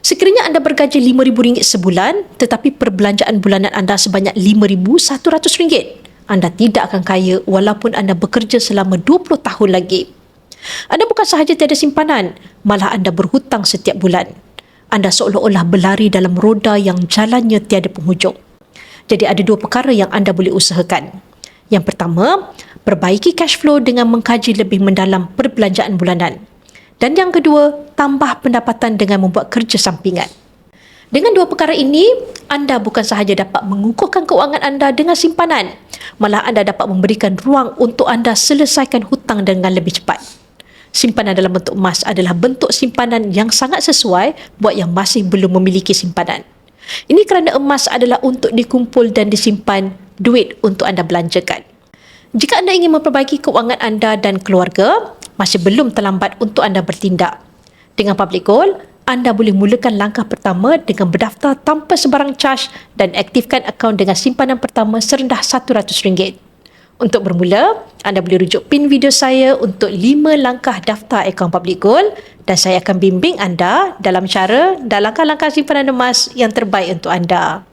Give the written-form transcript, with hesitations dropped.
Sekiranya anda bergaji RM5,000 sebulan tetapi perbelanjaan bulanan anda sebanyak RM5,100, anda tidak akan kaya walaupun anda bekerja selama 20 tahun lagi. Anda bukan sahaja tiada simpanan, malah anda berhutang setiap bulan. Anda seolah-olah berlari dalam roda yang jalannya tiada penghujung. Jadi ada dua perkara yang anda boleh usahakan. Yang pertama, perbaiki cash flow dengan mengkaji lebih mendalam perbelanjaan bulanan. Dan yang kedua, tambah pendapatan dengan membuat kerja sampingan. Dengan dua perkara ini, anda bukan sahaja dapat mengukuhkan keuangan anda dengan simpanan, malah anda dapat memberikan ruang untuk anda selesaikan hutang dengan lebih cepat. Simpanan dalam bentuk emas adalah bentuk simpanan yang sangat sesuai buat yang masih belum memiliki simpanan. Ini kerana emas adalah untuk dikumpul dan disimpan, duit untuk anda belanjakan. Jika anda ingin memperbaiki keuangan anda dan keluarga, masih belum terlambat untuk anda bertindak. Dengan Public Gold, anda boleh mulakan langkah pertama dengan berdaftar tanpa sebarang caj dan aktifkan akaun dengan simpanan pertama serendah RM100. Untuk bermula, anda boleh rujuk pin video saya untuk 5 langkah daftar akaun Public Gold dan saya akan bimbing anda dalam cara dan langkah-langkah simpanan emas yang terbaik untuk anda.